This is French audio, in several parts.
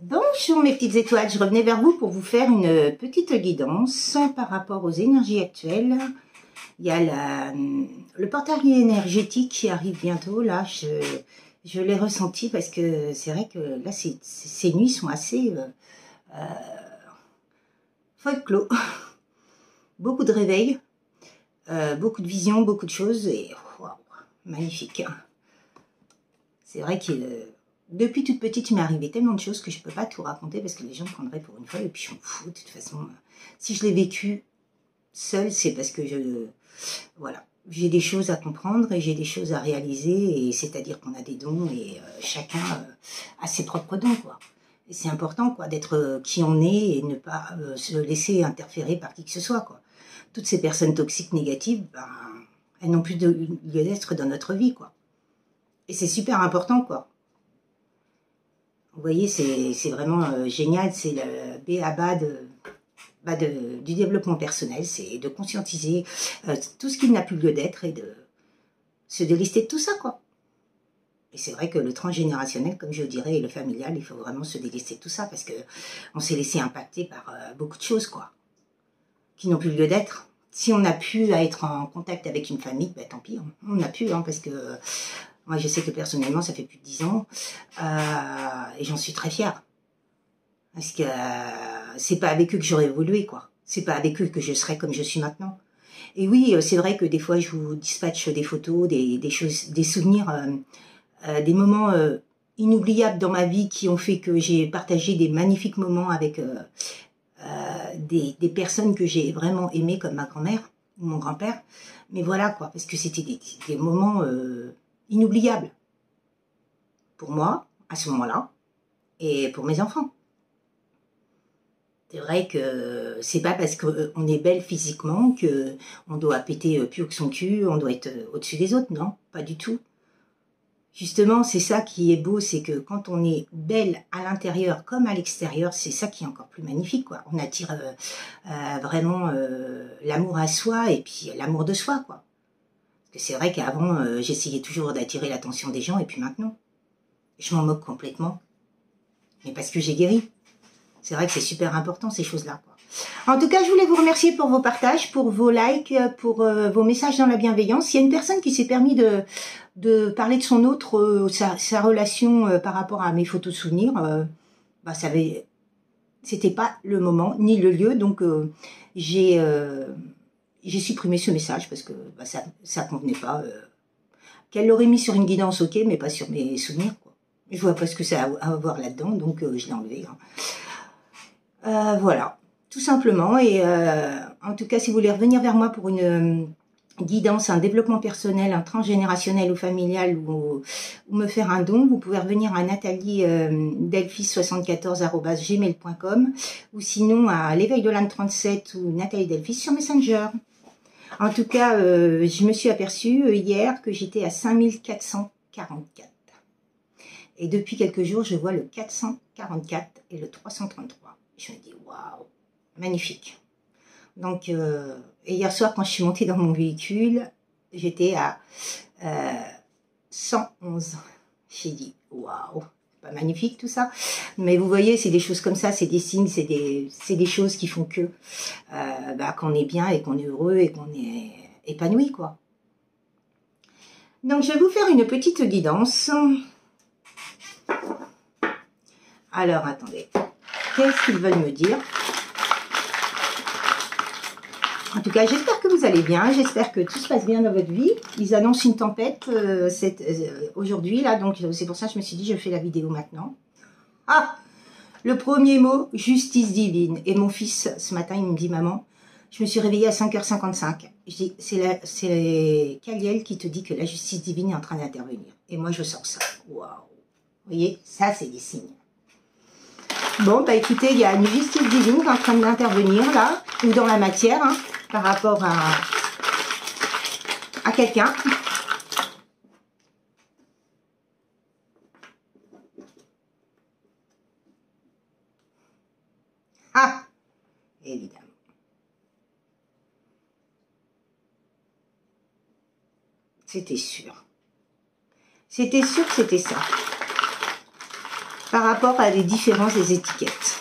Bonjour mes petites étoiles, je revenais vers vous pour vous faire une petite guidance par rapport aux énergies actuelles. Il y a le portail énergétique qui arrive bientôt, là je l'ai ressenti parce que c'est vrai que là ces nuits sont assez folklore. Beaucoup de réveils, beaucoup de visions, beaucoup de choses et waouh, magnifique. C'est vrai que depuis toute petite, il m'est arrivé tellement de choses que je ne peux pas tout raconter parce que les gens me prendraient pour une folle et puis je m'en fous. De toute façon, si je l'ai vécu seule, c'est parce que voilà, j'ai des choses à comprendre et j'ai des choses à réaliser, et c'est-à-dire qu'on a des dons et chacun a ses propres dons, quoi. Et c'est important, quoi, d'être qui on est et ne pas se laisser interférer par qui que ce soit, quoi. Toutes ces personnes toxiques, négatives, ben, elles n'ont plus de lieu d'être dans notre vie, quoi. Et c'est super important, quoi. Vous voyez, c'est vraiment génial, c'est le b.a.-ba du développement personnel, c'est de conscientiser tout ce qui n'a plus lieu d'être et de se délester de tout ça, quoi. Et c'est vrai que le transgénérationnel, comme je dirais, et le familial, il faut vraiment se délester de tout ça parce que on s'est laissé impacter par beaucoup de choses, quoi, qui n'ont plus lieu d'être. Si on a pu être en contact avec une famille, ben, tant pis, on a pu, hein, parce que moi, je sais que personnellement, ça fait plus de 10 ans et j'en suis très fière. Parce que c'est pas avec eux que j'aurais évolué, quoi. C'est pas avec eux que je serais comme je suis maintenant. Et oui, c'est vrai que des fois, je vous dispatche des photos, des choses, des souvenirs, des moments inoubliables dans ma vie qui ont fait que j'ai partagé des magnifiques moments avec des personnes que j'ai vraiment aimées, comme ma grand-mère ou mon grand-père. Mais voilà, quoi, parce que c'était des moments inoubliables pour moi, à ce moment-là, et pour mes enfants. C'est vrai que c'est pas parce qu'on est belle physiquement qu'on doit péter plus haut que son cul, on doit être au-dessus des autres, non, pas du tout. Justement, c'est ça qui est beau, c'est que quand on est belle à l'intérieur comme à l'extérieur, c'est ça qui est encore plus magnifique, quoi. On attire vraiment l'amour à soi et puis l'amour de soi, quoi. Parce que c'est vrai qu'avant, j'essayais toujours d'attirer l'attention des gens et puis maintenant, je m'en moque complètement. Mais parce que j'ai guéri. C'est vrai que c'est super important, ces choses-là, quoi. En tout cas, je voulais vous remercier pour vos partages, pour vos likes, pour vos messages dans la bienveillance. Il y a une personne qui s'est permis de parler de son autre, sa relation par rapport à mes photos de souvenirs. Bah, c'était pas le moment ni le lieu, donc j'ai supprimé ce message parce que bah, ça convenait pas. Qu'elle l'aurait mis sur une guidance, ok, mais pas sur mes souvenirs, quoi. Je vois pas ce que ça a à voir là-dedans, donc je l'ai enlevé, hein. Voilà, tout simplement. Et en tout cas, si vous voulez revenir vers moi pour une guidance, un développement personnel, un transgénérationnel ou familial, ou me faire un don, vous pouvez revenir à Nathalie delphis74@gmail.com ou sinon à l'éveil de l'âne 37 ou Nathalie Delphis sur Messenger. En tout cas, je me suis aperçue hier que j'étais à 5444. Et depuis quelques jours, je vois le 444 et le 333. Je me dis, waouh, magnifique. Donc, et hier soir, quand je suis montée dans mon véhicule, j'étais à 111. J'ai dit, waouh, pas magnifique tout ça. Mais vous voyez, c'est des choses comme ça, c'est des signes, c'est des choses qui font que bah, qu'on est bien et qu'on est heureux et qu'on est épanoui, quoi. Donc, je vais vous faire une petite guidance. Alors, attendez. Qu'est-ce qu'ils veulent me dire? En tout cas, j'espère que vous allez bien. J'espère que tout se passe bien dans votre vie. Ils annoncent une tempête aujourd'hui, là. Donc, c'est pour ça que je me suis dit, je fais la vidéo maintenant. Ah! Le premier mot, justice divine. Et mon fils, ce matin, il me dit, maman, je me suis réveillée à 5h55. Je dis, c'est Kaliel qui te dit que la justice divine est en train d'intervenir. Et moi, je sors ça. Waouh! Vous voyez, ça, c'est des signes. Bon, bah écoutez, il y a une justice divine qui est en train d'intervenir là, ou dans la matière, hein, par rapport à quelqu'un. Ah, évidemment. C'était sûr. C'était sûr que c'était ça. par rapport à les différences des étiquettes.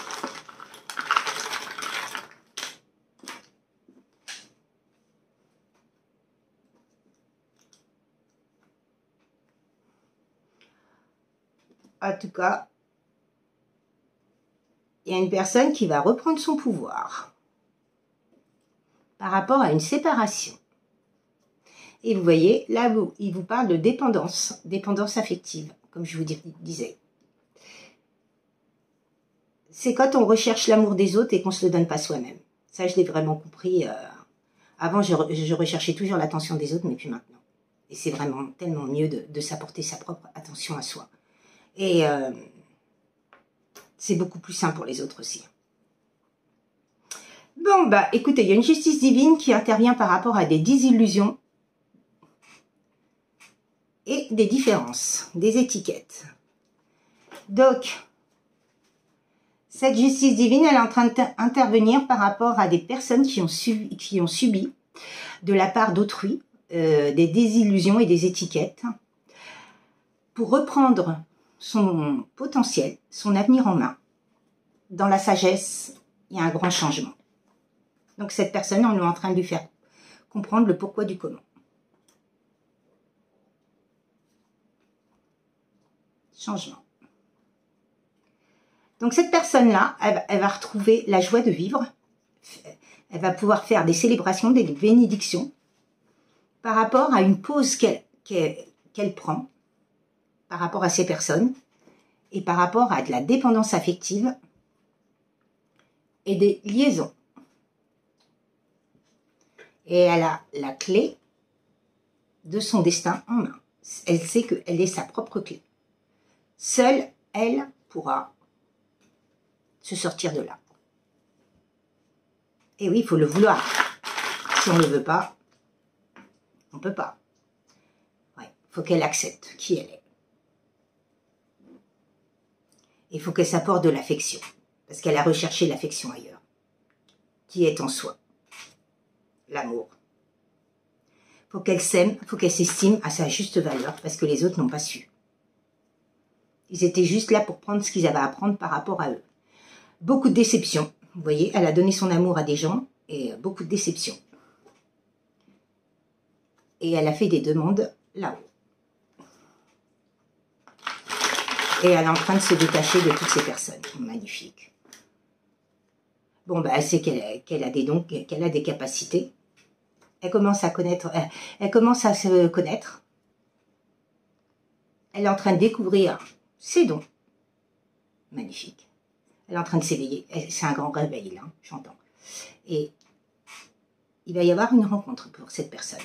En tout cas, il y a une personne qui va reprendre son pouvoir par rapport à une séparation. Et vous voyez, là, il vous parle de dépendance, dépendance affective, comme je vous disais. C'est quand on recherche l'amour des autres et qu'on ne se le donne pas soi-même. Ça, je l'ai vraiment compris. Avant, je recherchais toujours l'attention des autres, mais plus maintenant. Et c'est vraiment tellement mieux de s'apporter sa propre attention à soi. Et c'est beaucoup plus sain pour les autres aussi. Bon, bah, écoutez, il y a une justice divine qui intervient par rapport à des désillusions et des différences, des étiquettes. Donc, cette justice divine, elle est en train d'intervenir par rapport à des personnes qui ont subi de la part d'autrui des désillusions et des étiquettes pour reprendre son potentiel, son avenir en main. Dans la sagesse, il y a un grand changement. Donc cette personne, on est en train de lui faire comprendre le pourquoi du comment. Changement. Donc cette personne-là, elle va retrouver la joie de vivre. Elle va pouvoir faire des célébrations, des bénédictions par rapport à une pause qu'elle prend par rapport à ces personnes et par rapport à de la dépendance affective et des liaisons. Et elle a la clé de son destin en main. Elle sait qu'elle est sa propre clé. Seule, elle pourra se sortir de là. Et oui, il faut le vouloir. Si on ne le veut pas, on ne peut pas. Ouais, il faut qu'elle accepte qui elle est. Il faut qu'elle s'apporte de l'affection. Parce qu'elle a recherché l'affection ailleurs. Qui est en soi. L'amour. Il faut qu'elle s'aime, il faut qu'elle s'estime à sa juste valeur. Parce que les autres n'ont pas su. Ils étaient juste là pour prendre ce qu'ils avaient à prendre par rapport à eux. Beaucoup de déceptions. Vous voyez, elle a donné son amour à des gens et beaucoup de déceptions. Et elle a fait des demandes là-haut. Et elle est en train de se détacher de toutes ces personnes. Magnifique. Bon, bah, elle sait qu'elle a des dons, qu'elle a des capacités. Elle commence à connaître, elle commence à se connaître. Elle est en train de découvrir ses dons. Magnifique. Elle est en train de s'éveiller. C'est un grand réveil, là, j'entends. Et il va y avoir une rencontre pour cette personne.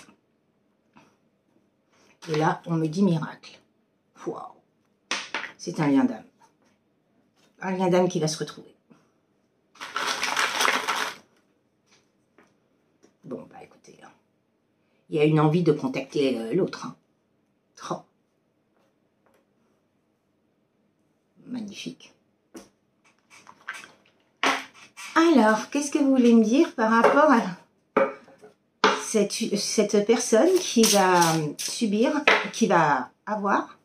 Et là, on me dit miracle. Waouh. C'est un lien d'âme. Un lien d'âme qui va se retrouver. Bon, bah écoutez, il y a une envie de contacter l'autre. Hein. Oh. Magnifique. Alors, qu'est-ce que vous voulez me dire par rapport à cette personne qui va subir, qui va avoir,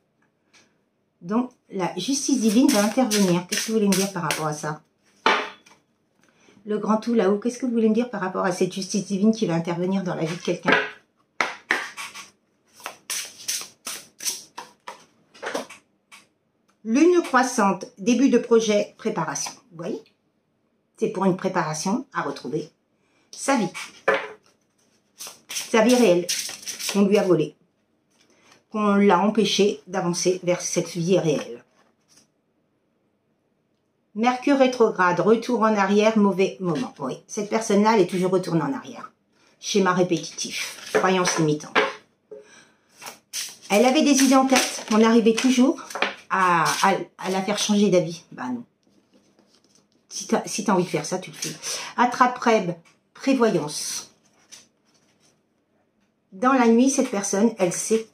dont la justice divine va intervenir? Qu'est-ce que vous voulez me dire par rapport à ça? Le grand tout là-haut, qu'est-ce que vous voulez me dire par rapport à cette justice divine qui va intervenir dans la vie de quelqu'un? Lune croissante, début de projet, préparation. Vous voyez? C'est pour une préparation à retrouver sa vie réelle, qu'on lui a volée, qu'on l'a empêché d'avancer vers cette vie réelle. Mercure rétrograde, retour en arrière, mauvais moment. Oui, cette personne-là, elle est toujours retournée en arrière. Schéma répétitif, croyance limitante. Elle avait des idées en tête, on arrivait toujours à la faire changer d'avis. Bah non. Si tu as envie de faire ça, tu le fais. Attrape-rêve, prévoyance. Dans la nuit, cette personne, elle sait.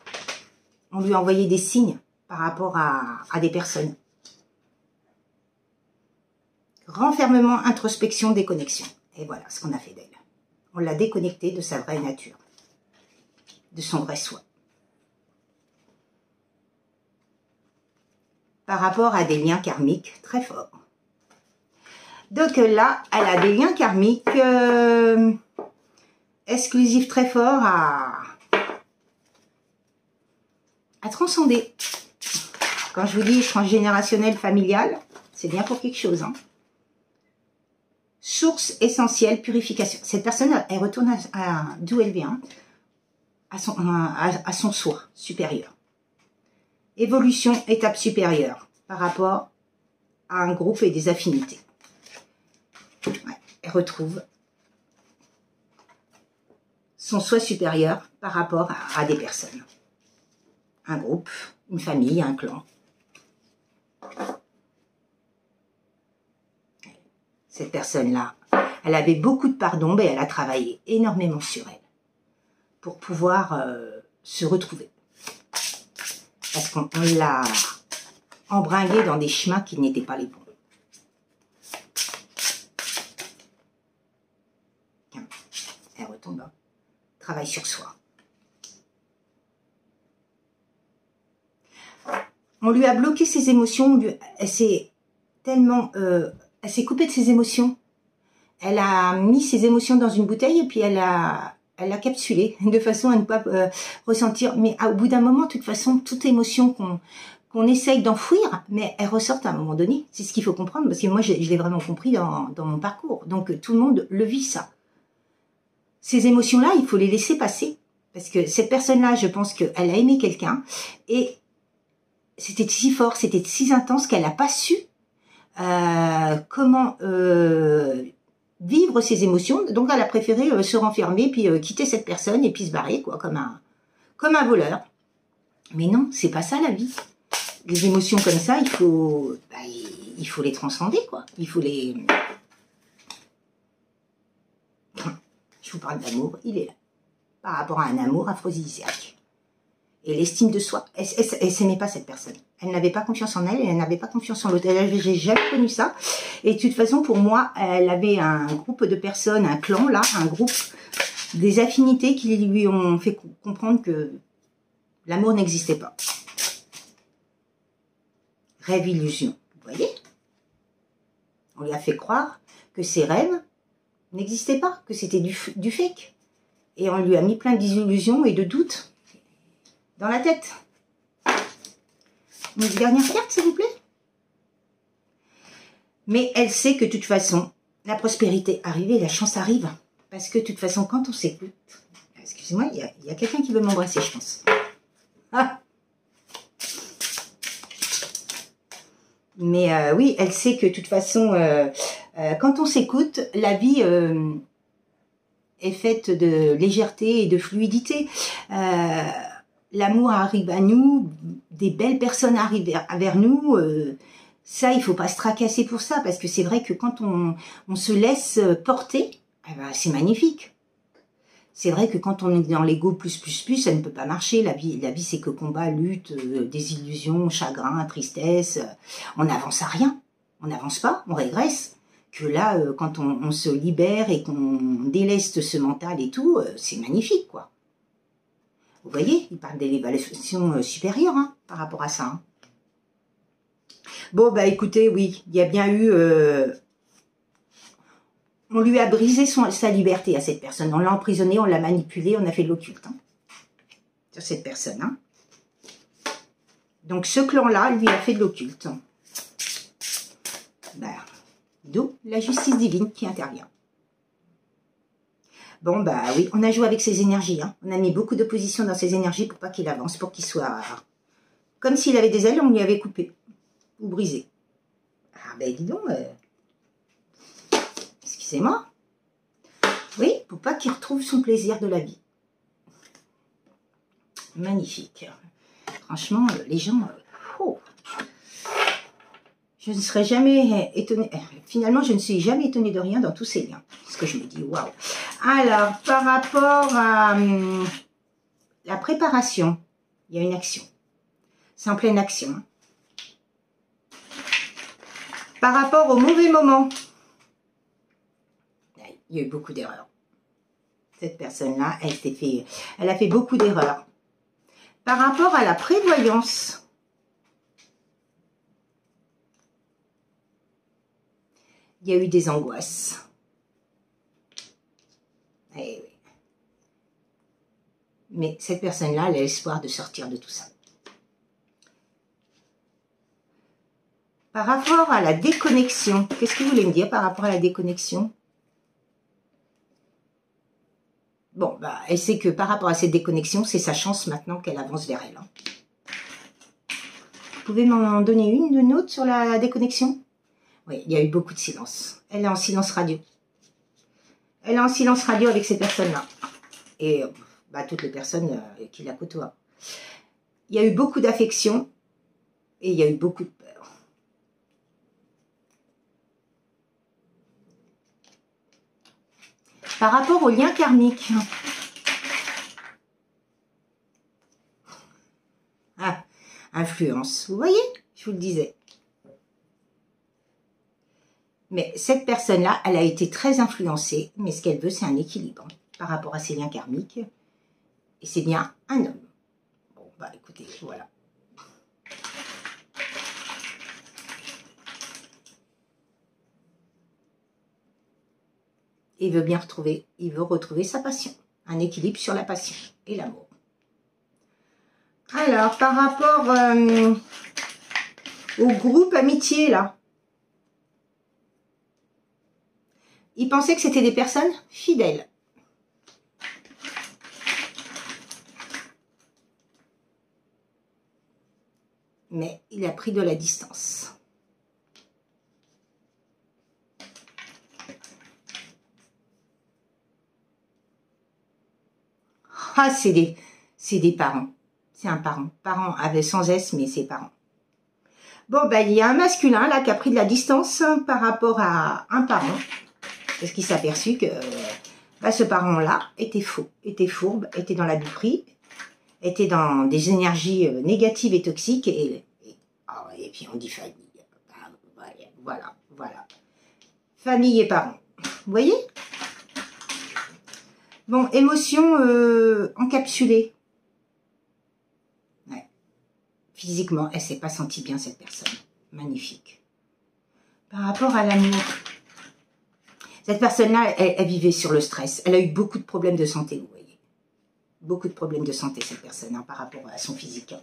On lui a envoyé des signes par rapport à des personnes. Renfermement, introspection, déconnexion. Et voilà ce qu'on a fait d'elle. On l'a déconnectée de sa vraie nature. De son vrai soi. par rapport à des liens karmiques très forts. Donc là, elle a des liens karmiques exclusifs très forts à transcender. Quand je vous dis transgénérationnel familial, c'est bien pour quelque chose. Hein. Source essentielle, purification. Cette personne, elle retourne d'où elle vient, à son soi supérieur. Évolution, étape supérieure par rapport à un groupe et des affinités. Ouais, elle retrouve son soi supérieur par rapport à des personnes. Un groupe, une famille, un clan. Cette personne-là, elle avait beaucoup de pardon, mais elle a travaillé énormément sur elle pour pouvoir se retrouver. Parce qu'on l'a embringuée dans des chemins qui n'étaient pas les bons. Elle retombe. Travaille sur soi. On lui a bloqué ses émotions. Elle s'est tellement... elle s'est coupée de ses émotions. Elle a mis ses émotions dans une bouteille et puis elle l'a capsulée de façon à ne pas ressentir. Mais au bout d'un moment, de toute façon, toute émotion qu'on essaye d'enfouir, mais elle ressort à un moment donné. C'est ce qu'il faut comprendre, parce que moi, je l'ai vraiment compris dans mon parcours. Donc, tout le monde le vit, ça. Ces émotions-là, il faut les laisser passer. Parce que cette personne-là, je pense qu'elle a aimé quelqu'un. Et c'était si fort, c'était si intense qu'elle n'a pas su comment vivre ses émotions. Donc, elle a préféré se renfermer, puis quitter cette personne et puis se barrer, quoi, comme un voleur. Mais non, c'est pas ça la vie. Les émotions comme ça, il faut les transcender, quoi. Il faut les... Je vous parle d'amour, il est là. Par rapport à un amour aphrodisiaque. Et l'estime de soi. Elle s'aimait pas, cette personne. Elle n'avait pas confiance en elle, et elle n'avait pas confiance en l'autre. J'ai jamais connu ça. Et de toute façon, pour moi, elle avait un groupe de personnes, un clan, là, un groupe, des affinités qui lui ont fait comprendre que l'amour n'existait pas. Rêve, illusion. Vous voyez? On lui a fait croire que ses rêves n'existaient pas, que c'était du fake. Et on lui a mis plein d'illusions et de doutes dans la tête. Une dernière carte, s'il vous plaît. Mais elle sait que de toute façon, la prospérité arrive et la chance arrive. Parce que de toute façon, quand on s'écoute... Excusez-moi, il y a quelqu'un qui veut m'embrasser, je pense. Ah. Mais oui, elle sait que de toute façon, quand on s'écoute, la vie est faite de légèreté et de fluidité. L'amour arrive à nous, des belles personnes arrivent vers nous. Ça, il ne faut pas se tracasser pour ça, parce que c'est vrai que quand on se laisse porter, eh ben, c'est magnifique. C'est vrai que quand on est dans l'ego plus, ça ne peut pas marcher. La vie c'est que combat, lutte, désillusion, chagrin, tristesse. On n'avance à rien. On n'avance pas, on régresse. Que là, quand on se libère et qu'on déleste ce mental et tout, c'est magnifique, quoi. Vous voyez, il parle d'élévation supérieure hein, par rapport à ça. Hein. Bon, bah écoutez, oui, il y a bien eu... on lui a brisé sa liberté à cette personne. On l'a emprisonnée, on l'a manipulée, on a fait de l'occulte. Hein, sur cette personne. Hein. Donc ce clan-là, lui, a fait de l'occulte. Ben, d'où la justice divine qui intervient. Bon, bah oui, on a joué avec ses énergies. Hein. On a mis beaucoup d'opposition dans ses énergies pour pas qu'il avance, pour qu'il soit... Comme s'il avait des ailes, on lui avait coupé. Ou brisé. Ah ben dis donc... Excusez-moi. Oui, pour pas qu'il retrouve son plaisir de la vie. Magnifique. Franchement, les gens... Oh. Je ne serais jamais étonnée... Finalement, je ne suis jamais étonnée de rien dans tous ces liens. Parce que je me dis, waouh. Alors, par rapport à la préparation, il y a une action. C'est en pleine action. Par rapport au mauvais moment, il y a eu beaucoup d'erreurs. Cette personne-là, elle a fait beaucoup d'erreurs. Par rapport à la prévoyance, Il y a eu des angoisses. Eh oui. Mais cette personne-là, elle a l'espoir de sortir de tout ça. Par rapport à la déconnexion, qu'est-ce que vous voulez me dire par rapport à la déconnexion? Bon, bah, elle sait que par rapport à cette déconnexion, c'est sa chance maintenant qu'elle avance vers elle. Hein. Vous pouvez m'en donner une autre sur la déconnexion? Oui, il y a eu beaucoup de silence. Elle est en silence radio. Elle est en silence radio avec ces personnes-là. Et bah, toutes les personnes qui la côtoient. Il y a eu beaucoup d'affection et il y a eu beaucoup de peur. Par rapport au lien karmique. Ah, influence. Vous voyez, je vous le disais. Mais cette personne-là, elle a été très influencée, mais ce qu'elle veut, c'est un équilibre par rapport à ses liens karmiques. Et c'est bien un homme. Bon, bah écoutez, voilà. Il veut bien retrouver, il veut retrouver sa passion. Un équilibre sur la passion et l'amour. Alors, par rapport au groupe amitié, là. Il pensait que c'était des personnes fidèles. Mais il a pris de la distance. Ah, c'est des parents. C'est un parent. Parent avec sans S, mais c'est parents. Bon, ben, il y a un masculin, là, qui a pris de la distance par rapport à un parent. Parce qu'il s'est aperçu que bah, ce parent-là était faux, était fourbe, était dans la duperie, était dans des énergies négatives et toxiques. Et puis, on dit famille. Voilà. Famille et parents. Vous voyez? Bon, émotion encapsulée. Ouais. Physiquement, elle ne s'est pas sentie bien, cette personne. Magnifique. Par rapport à l'amour, cette personne-là, elle vivait sur le stress. Elle a eu beaucoup de problèmes de santé, vous voyez. Beaucoup de problèmes de santé, cette personne, hein, par rapport à son physique.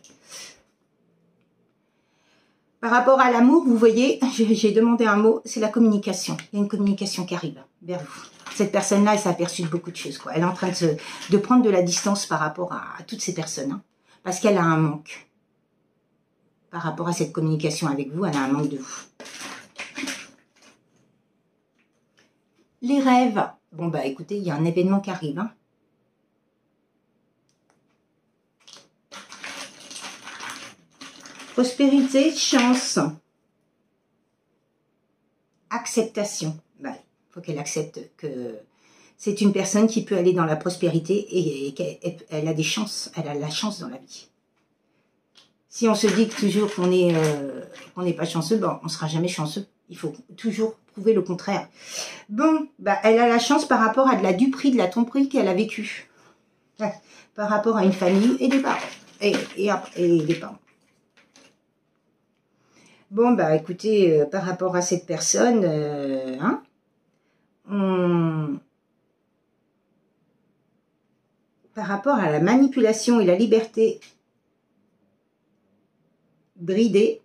Par rapport à l'amour, vous voyez, j'ai demandé un mot, c'est la communication. Il y a une communication qui arrive vers vous. Cette personne-là, elle s'est aperçue de beaucoup de choses, quoi. Elle est en train de prendre de la distance par rapport à toutes ces personnes. Hein, parce qu'elle a un manque. Par rapport à cette communication avec vous, elle a un manque de vous. Les rêves. Bon, bah écoutez, il y a un événement qui arrive. Hein. Prospérité, chance. Acceptation. Bah, il faut qu'elle accepte que c'est une personne qui peut aller dans la prospérité et qu'elle a des chances. Elle a la chance dans la vie. Si on se dit que toujours qu'on n'est pas chanceux, bon, on ne sera jamais chanceux. Il faut toujours prouver le contraire. Bon, bah, elle a la chance par rapport à de la duperie, de la tromperie qu'elle a vécue. Ouais, par rapport à une famille et des parents. Et des parents. Bon, bah écoutez, par rapport à cette personne, hein, par rapport à la manipulation et la liberté bridée,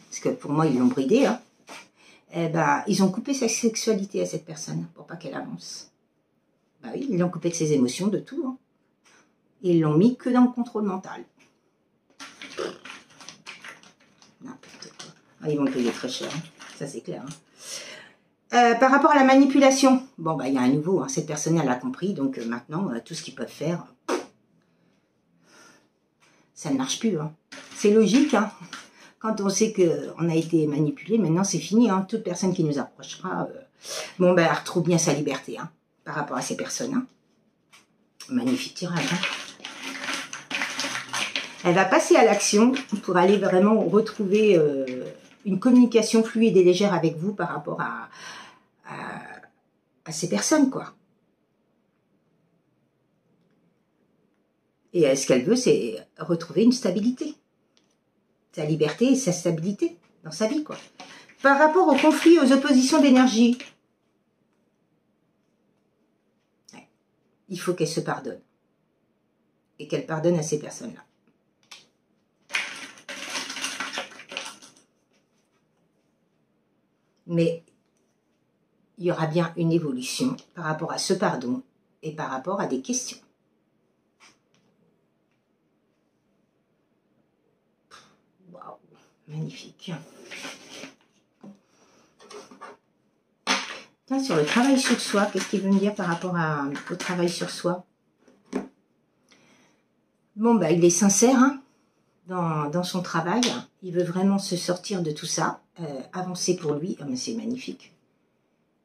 parce que pour moi, ils l'ont bridée, hein, eh ben, ils ont coupé sa sexualité à cette personne pour pas qu'elle avance. Bah oui, ils l'ont coupé de ses émotions, de tout. Hein. Ils l'ont mis que dans le contrôle mental. N'importe quoi. Ah, ils vont le payer très cher, hein. Ça c'est clair. Hein. Par rapport à la manipulation, bon, bah, il y a un nouveau, hein. Cette personne, elle a compris, donc maintenant, tout ce qu'ils peuvent faire, ça ne marche plus. Hein. C'est logique, hein. Quand on sait qu'on a été manipulé, maintenant c'est fini. Hein. Toute personne qui nous approchera, bon, ben, elle retrouve bien sa liberté hein, par rapport à ces personnes. Hein. Magnifique tirage. Hein. Elle va passer à l'action pour aller vraiment retrouver une communication fluide et légère avec vous par rapport à ces personnes, quoi. Et ce qu'elle veut, c'est retrouver une stabilité. Sa liberté et sa stabilité dans sa vie, quoi. Par rapport au conflit, aux oppositions d'énergie, il faut qu'elle se pardonne. Et qu'elle pardonne à ces personnes-là. Mais il y aura bien une évolution par rapport à ce pardon et par rapport à des questions. Waouh, magnifique. Tiens, sur le travail sur soi, qu'est-ce qu'il veut me dire par rapport au travail sur soi? Bon, bah, il est sincère hein, dans son travail. Il veut vraiment se sortir de tout ça, avancer pour lui. Oh, mais c'est magnifique.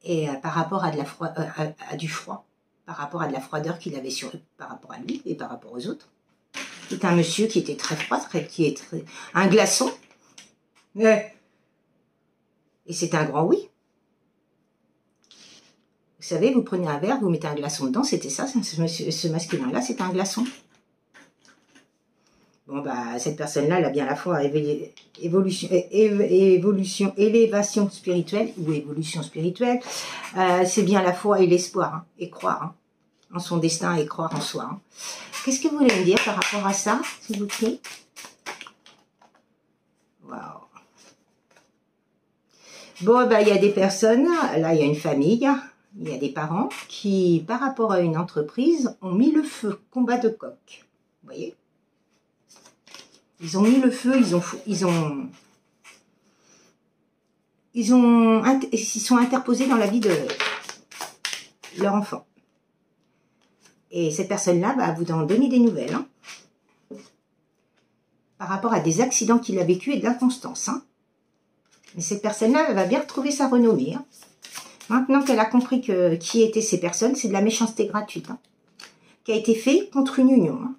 Et par rapport à, du froid, par rapport à de la froideur qu'il avait par rapport à lui et par rapport aux autres. C'est un monsieur qui était très froid, un glaçon. Ouais. Et c'est un grand oui. Vous savez, vous prenez un verre, vous mettez un glaçon dedans, c'était ça, ce masculin-là, c'était un glaçon. Bon, bah, cette personne-là, elle a bien la foi, élévation spirituelle, ou évolution spirituelle, c'est bien la foi et l'espoir, hein, et croire hein, en son destin et croire en soi. Hein. Qu'est-ce que vous voulez me dire par rapport à ça, s'il vous plaît? Waouh. Bon, bah, il y a des personnes, là, il y a une famille, il y a des parents qui, par rapport à une entreprise, ont mis le feu, combat de coq. Vous voyez? Ils ont mis le feu, ils sont interposés dans la vie de leur enfant. Et cette personne-là va vous en donner des nouvelles. Hein, par rapport à des accidents qu'il a vécu et de l'inconstance. Hein. Mais cette personne-là, elle va bien retrouver sa renommée. Hein. Maintenant qu'elle a compris qui étaient ces personnes, c'est de la méchanceté gratuite. Hein, qui a été fait contre une union. Hein.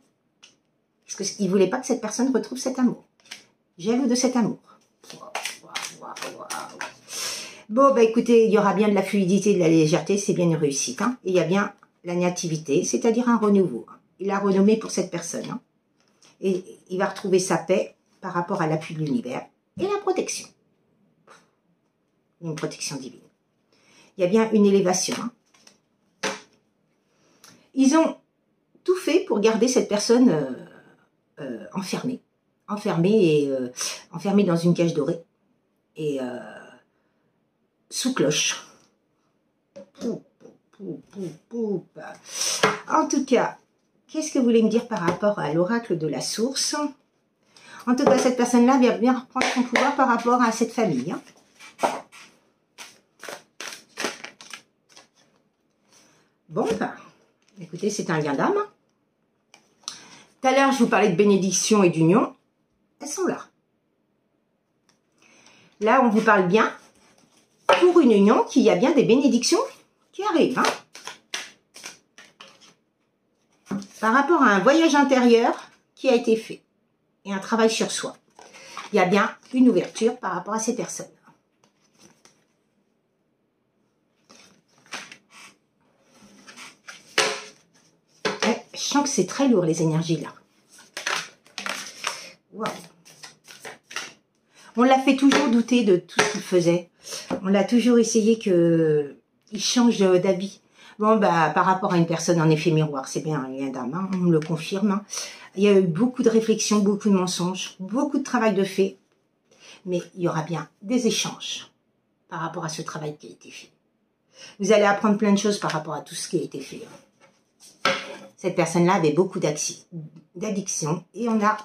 Parce qu'il ne voulait pas que cette personne retrouve cet amour. Jaloux de cet amour. Bon, bah écoutez, il y aura bien de la fluidité, de la légèreté, c'est bien une réussite. Hein. Et il y a bien la nativité, c'est-à-dire un renouveau. Hein. Il a renommé pour cette personne. Hein. Et il va retrouver sa paix par rapport à l'appui de l'univers et la protection. Une protection divine. Il y a bien une élévation. Hein. Ils ont tout fait pour garder cette personne enfermée. Enfermée dans une cage dorée. Et sous cloche. En tout cas, qu'est-ce que vous voulez me dire par rapport à l'oracle de la source? En tout cas, cette personne-là vient bien reprendre son pouvoir par rapport à cette famille. Hein. Bon, ben, écoutez, c'est un lien d'âme. Tout à l'heure, je vous parlais de bénédiction et d'union. Elles sont là. Là, on vous parle bien, pour une union, qu'il y a bien des bénédictions qui arrivent. Hein. Par rapport à un voyage intérieur qui a été fait. Et un travail sur soi. Il y a bien une ouverture par rapport à ces personnes. Je sens que c'est très lourd, les énergies, là. Wow. On l'a fait toujours douter de tout ce qu'il faisait. On l'a toujours essayé qu'il change d'habit. Bon, bah, par rapport à une personne en effet miroir, c'est bien un lien d'âme, hein, on me le confirme. Hein. Il y a eu beaucoup de réflexions, beaucoup de mensonges, beaucoup de travail de fait. Mais il y aura bien des échanges par rapport à ce travail qui a été fait. Vous allez apprendre plein de choses par rapport à tout ce qui a été fait. Cette personne-là avait beaucoup d'addictions et on a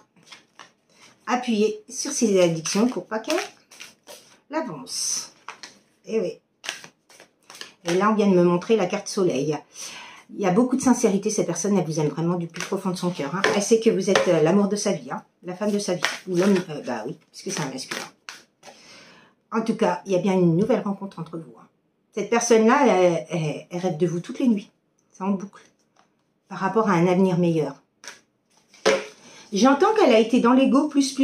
appuyé sur ces addictions pour pas qu'elle l'avance. Et oui. Et là, on vient de me montrer la carte soleil. Il y a beaucoup de sincérité, cette personne, elle vous aime vraiment du plus profond de son cœur. Hein. Elle sait que vous êtes l'amour de sa vie, hein, la femme de sa vie. Ou l'homme, bah oui, puisque c'est un masculin. En tout cas, il y a bien une nouvelle rencontre entre vous. Hein. Cette personne-là, elle rêve de vous toutes les nuits. C'est en boucle. Par rapport à un avenir meilleur. J'entends qu'elle a été dans l'ego plus. Ce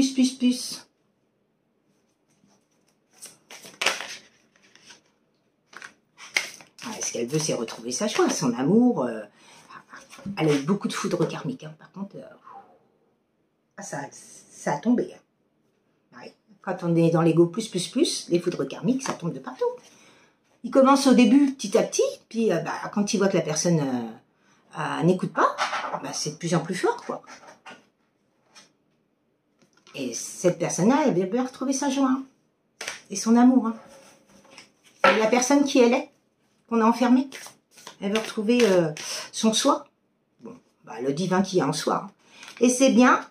qu'elle veut, c'est retrouver sa joie, son amour. Elle a eu beaucoup de foudre karmique. Hein. Par contre, ça a tombé. Hein. Ouais. Quand on est dans l'ego les foudres karmiques, ça tombe de partout. Il commence au début, petit à petit, puis quand il voit que la personne n'écoute pas, c'est de plus en plus fort, quoi. Et cette personne-là, elle veut retrouver sa joie, hein, et son amour. Hein. Et la personne qui elle est, qu'on a enfermée, elle veut retrouver son soi. Bon, le divin qui est en soi. Hein. Et c'est bien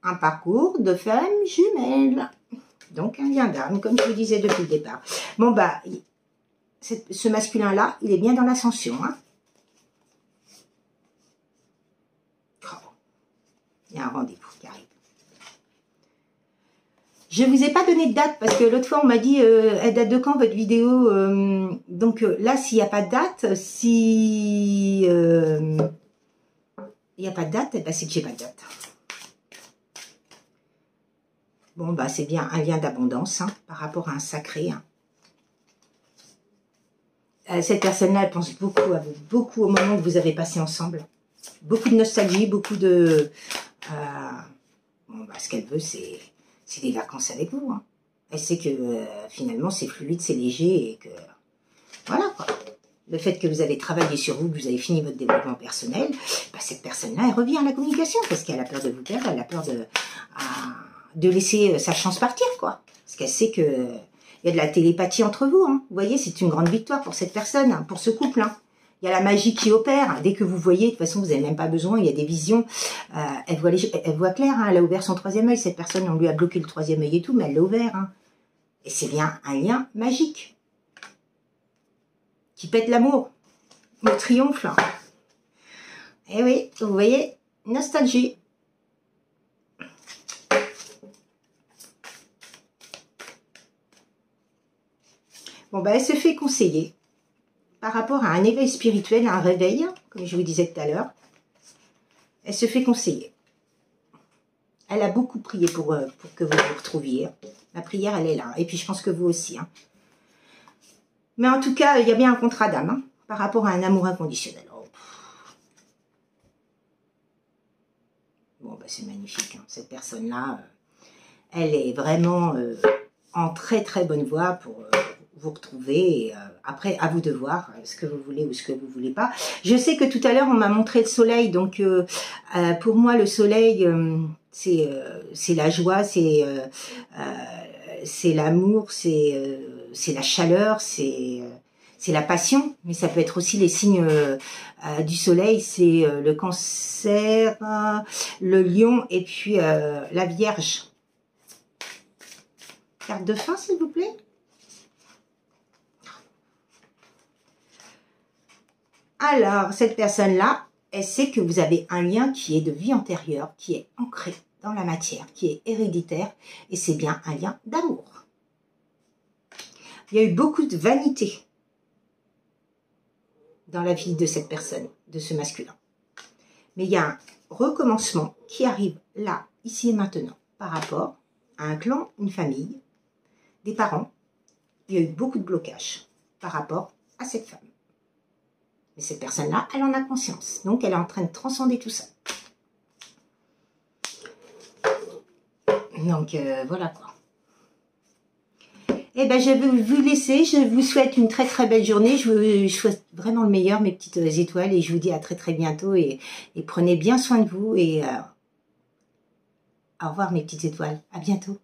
un parcours de femme jumelle. Donc un lien d'âme, comme je vous disais depuis le départ. Bon, ce masculin-là, il est bien dans l'ascension. Hein. Oh, il y a un rendez-vous qui arrive. Je ne vous ai pas donné de date, parce que l'autre fois, on m'a dit, elle date de quand votre vidéo donc là, s'il n'y a pas de date, si il n'y a pas de date, c'est que j'ai pas de date. Bon, c'est bien un lien d'abondance, hein, par rapport à un sacré. Hein. Cette personne-là, elle pense beaucoup à vous, beaucoup au moment que vous avez passé ensemble. Beaucoup de nostalgie, beaucoup de... ce qu'elle veut, c'est des vacances avec vous. Hein. Elle sait que finalement, c'est fluide, c'est léger et que... Voilà, quoi. Le fait que vous avez travaillé sur vous, que vous avez fini votre développement personnel, cette personne-là, elle revient à la communication parce qu'elle a peur de vous perdre, elle a peur de laisser sa chance partir, quoi. Parce qu'elle sait que il y a de la télépathie entre vous. Hein. Vous voyez, c'est une grande victoire pour cette personne, hein, pour ce couple. Hein. Il y a la magie qui opère. Dès que vous voyez, de toute façon, vous n'avez même pas besoin. Il y a des visions. Elle voit clair. Hein, elle a ouvert son troisième œil. Cette personne, on lui a bloqué le troisième œil et tout, mais elle l'a ouvert. Hein. Et c'est bien un lien magique qui pète l'amour. Au triomphe. Hein. Et oui, vous voyez, nostalgie. Bon, elle se fait conseiller par rapport à un éveil spirituel, à un réveil, comme je vous disais tout à l'heure. Elle se fait conseiller. Elle a beaucoup prié pour que vous vous retrouviez. La prière, elle est là. Et puis, je pense que vous aussi. Hein. Mais en tout cas, il y a bien un contrat d'âme hein, par rapport à un amour inconditionnel. Oh. Bon, c'est magnifique. Hein. Cette personne-là, elle est vraiment en très, très bonne voie pour... vous retrouver et après à vous de voir ce que vous voulez ou ce que vous voulez pas. Je sais que tout à l'heure on m'a montré le soleil, donc pour moi le soleil c'est la joie, c'est l'amour, c'est la chaleur, c'est la passion, mais ça peut être aussi les signes du soleil, c'est le cancer, le lion et puis la vierge. Carte de fin s'il vous plaît. Alors, cette personne-là, elle sait que vous avez un lien qui est de vie antérieure, qui est ancré dans la matière, qui est héréditaire, et c'est bien un lien d'amour. Il y a eu beaucoup de vanité dans la vie de cette personne, de ce masculin. Mais il y a un recommencement qui arrive là, ici et maintenant, par rapport à un clan, une famille, des parents. Il y a eu beaucoup de blocages par rapport à cette femme. Mais cette personne-là, elle en a conscience. Donc, elle est en train de transcender tout ça. Donc, voilà quoi. Eh bien, je vais vous laisser. Je vous souhaite une très très belle journée. Je vous souhaite vraiment le meilleur, mes petites étoiles. Et je vous dis à très très bientôt. Et prenez bien soin de vous. Et au revoir, mes petites étoiles. À bientôt.